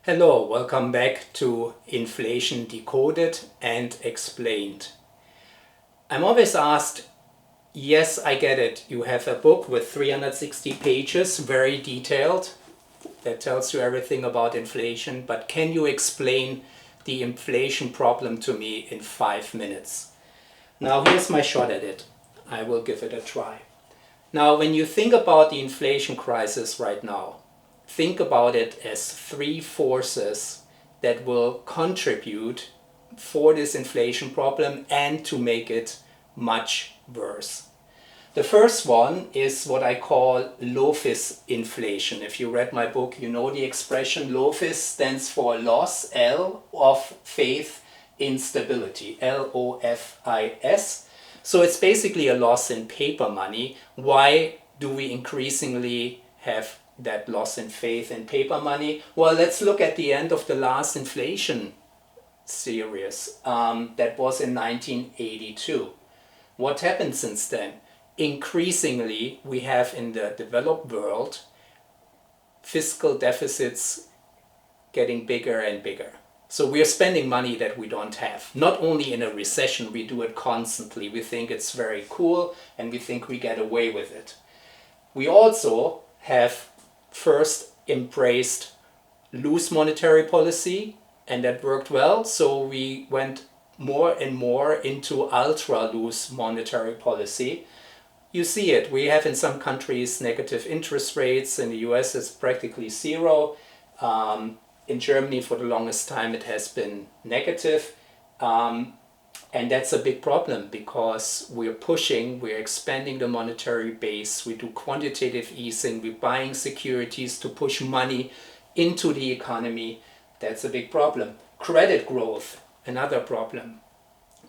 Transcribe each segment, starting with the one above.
Hello, welcome back to Inflation Decoded and Explained. I'm always asked, yes, I get it. You have a book with 360 pages, very detailed, that tells you everything about inflation, but can you explain the inflation problem to me in 5 minutes? Now, here's my shot at it. I will give it a try. Now, when you think about the inflation crisis right now, think about it as three forces that will contribute for this inflation problem and to make it much worse. The first one is what I call Loafus Inflation. If you read my book, you know the expression. Loafus stands for loss, L, of faith in stability, L-O-F-I-S. So it's basically a loss in paper money. Why do we increasingly have that loss in faith in paper money? Well, let's look at the end of the last inflation series. That was in 1982. What happened since then? Increasingly, we have in the developed world fiscal deficits getting bigger and bigger. So we are spending money that we don't have. Not only in a recession, we do it constantly. We think it's very cool and we think we get away with it. We also have first embraced loose monetary policy, and that worked well. So we went more and more into ultra loose monetary policy. You see it. We have in some countries negative interest rates. In the US it's practically zero. In Germany for the longest time it has been negative. And that's a big problem because we're expanding the monetary base, we do quantitative easing, we're buying securities to push money into the economy. That's a big problem. Credit growth, another problem.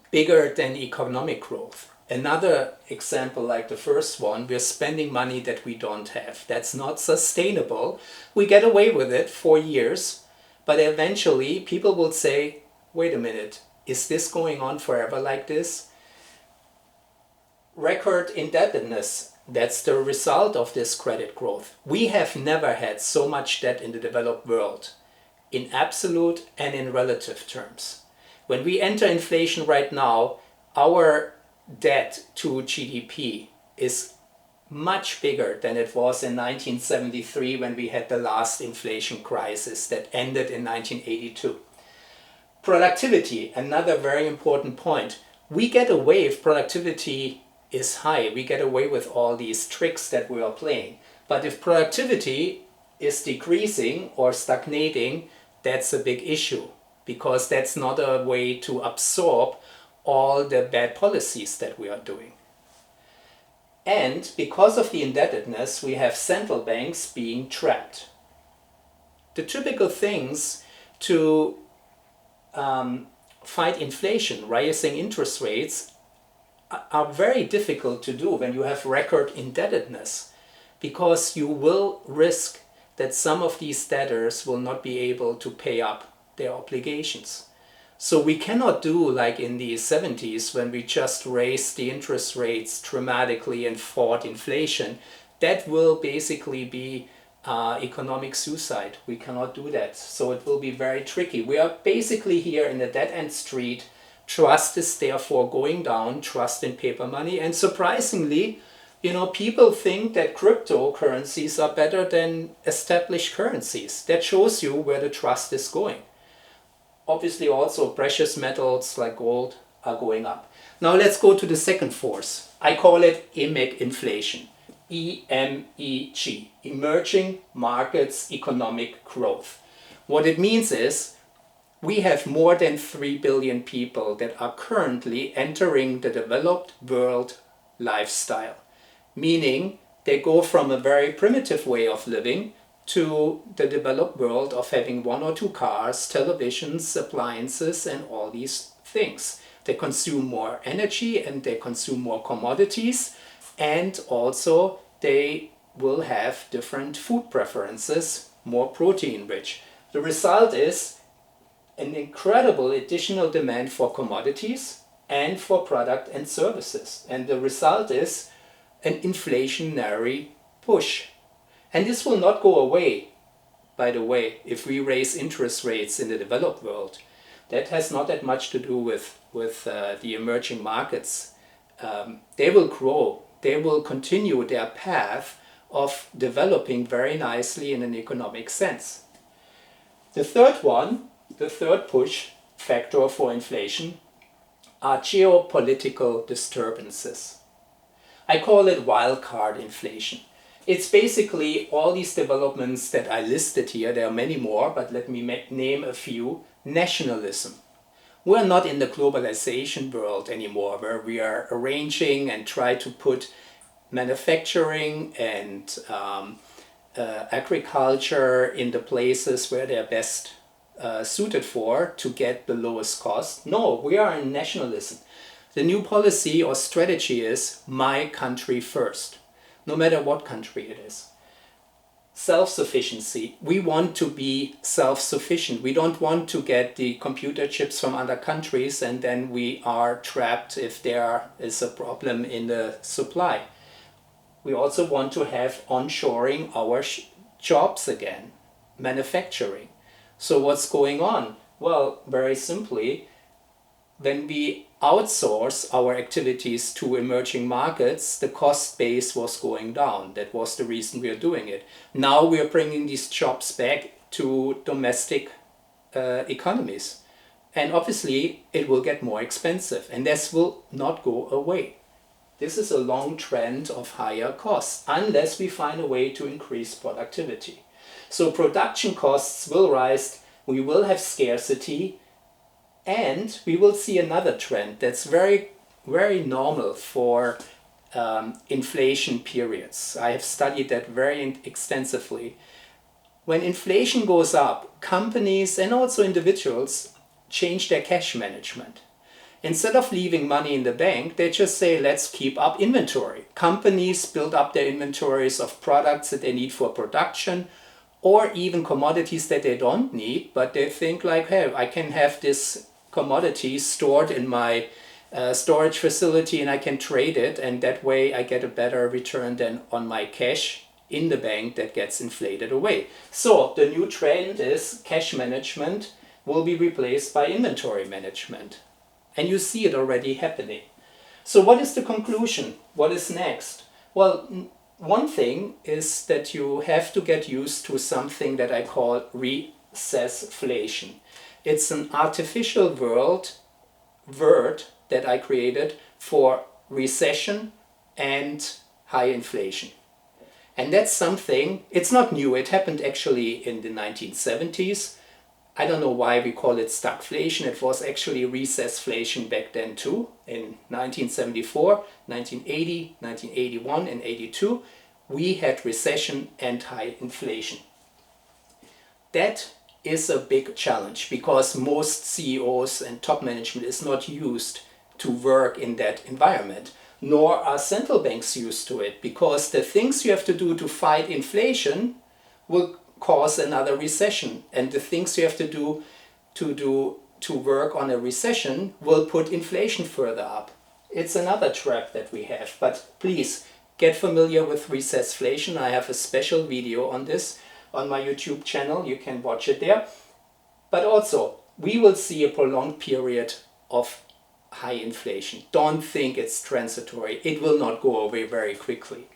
Bigger than economic growth. Another example like the first one, we're spending money that we don't have. That's not sustainable. We get away with it for years, but eventually people will say, wait a minute, is this going on forever like this? Record indebtedness, that's the result of this credit growth. We have never had so much debt in the developed world, in absolute and in relative terms. When we enter inflation right now, our debt to GDP is much bigger than it was in 1973 when we had the last inflation crisis that ended in 1982. Productivity, another very important point. We get away if productivity is high. We get away with all these tricks that we are playing. But if productivity is decreasing or stagnating, that's a big issue because that's not a way to absorb all the bad policies that we are doing. And because of the indebtedness, we have central banks being trapped. The typical things to fight inflation, rising interest rates, are very difficult to do when you have record indebtedness, because you will risk that some of these debtors will not be able to pay up their obligations. So we cannot do like in the 70s when we just raised the interest rates dramatically and fought inflation. That will basically be economic suicide. We cannot do that. So it will be very tricky. We are basically here in a dead-end street. Trust is therefore going down, trust in paper money. And surprisingly, people think that cryptocurrencies are better than established currencies. That shows you where the trust is going. Obviously also precious metals like gold are going up. Now let's go to the second force. I call it EMEG inflation. E-M-E-G, Emerging Markets Economic Growth. What it means is we have more than 3 billion people that are currently entering the developed world lifestyle. Meaning they go from a very primitive way of living to the developed world of having 1 or 2 cars, televisions, appliances, and all these things. They consume more energy and they consume more commodities, and also they will have different food preferences, more protein rich. The result is an incredible additional demand for commodities and for product and services. And the result is an inflationary push. And this will not go away by the way, if we raise interest rates in the developed world, that has not that much to do with the emerging markets. They will grow. They will continue their path of developing very nicely in an economic sense. The third one, the third push factor for inflation, are geopolitical disturbances. I call it wildcard inflation. It's basically all these developments that I listed here. There are many more, but let me name a few. Nationalism. We're not in the globalization world anymore, where we are arranging and try to put manufacturing and agriculture in the places where they're best suited for to get the lowest cost. No, we are in nationalism. The new policy or strategy is my country first, no matter what country it is. Self-sufficiency. We want to be self-sufficient. We don't want to get the computer chips from other countries and then we are trapped if there is a problem in the supply. We also want to have onshoring our jobs again, manufacturing. So what's going on? Well, very simply, when we outsource our activities to emerging markets, the cost base was going down. That was the reason we are doing it. Now we are bringing these jobs back to domestic economies. And obviously it will get more expensive and this will not go away. This is a long trend of higher costs unless we find a way to increase productivity. So production costs will rise, we will have scarcity, and we will see another trend that's very, very normal for inflation periods. I have studied that very extensively. When inflation goes up, companies and also individuals change their cash management. Instead of leaving money in the bank, they just say, let's keep up inventory. Companies build up their inventories of products that they need for production, or even commodities that they don't need, but they think like, hey, I can have this commodity stored in my storage facility and I can trade it, and that way I get a better return than on my cash in the bank that gets inflated away. So the new trend is cash management will be replaced by inventory management. And you see it already happening. So what is the conclusion? What is next? Well, one thing is that you have to get used to something that I call RECESFLATION. It's an artificial word that I created for recession and high inflation. And that's something, it's not new, it happened actually in the 1970s. I don't know why we call it stagflation. It was actually recessflation back then too. In 1974, 1980, 1981 and 82, we had recession and high inflation. That is a big challenge because most CEOs and top management is not used to work in that environment, nor are central banks used to it, because the things you have to do to fight inflation will cause another recession, and the things you have to do to work on a recession will put inflation further up. It's another trap that we have. But please get familiar with recessflation. I have a special video on this on my YouTube channel. You can watch it there. But also, we will see a prolonged period of high inflation. Don't think it's transitory. It will not go away very quickly.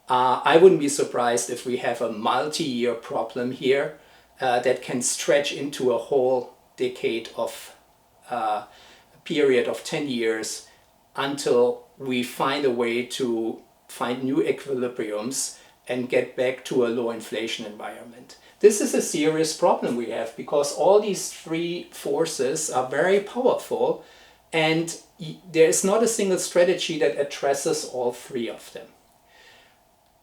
I wouldn't be surprised if we have a multi-year problem here that can stretch into a whole decade of a period of 10 years until we find a way to find new equilibriums and get back to a low inflation environment. This is a serious problem we have because all these three forces are very powerful and there is not a single strategy that addresses all three of them.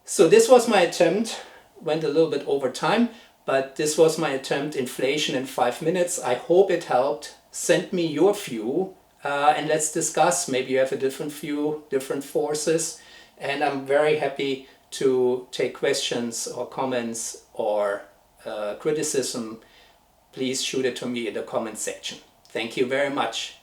So this was my attempt, went a little bit over time, but this was my attempt, inflation in 5 minutes. I hope it helped. Send me your view and let's discuss. Maybe you have a different view, different forces, and I'm very happy to take questions or comments or criticism. Please shoot it to me in the comment section. Thank you very much.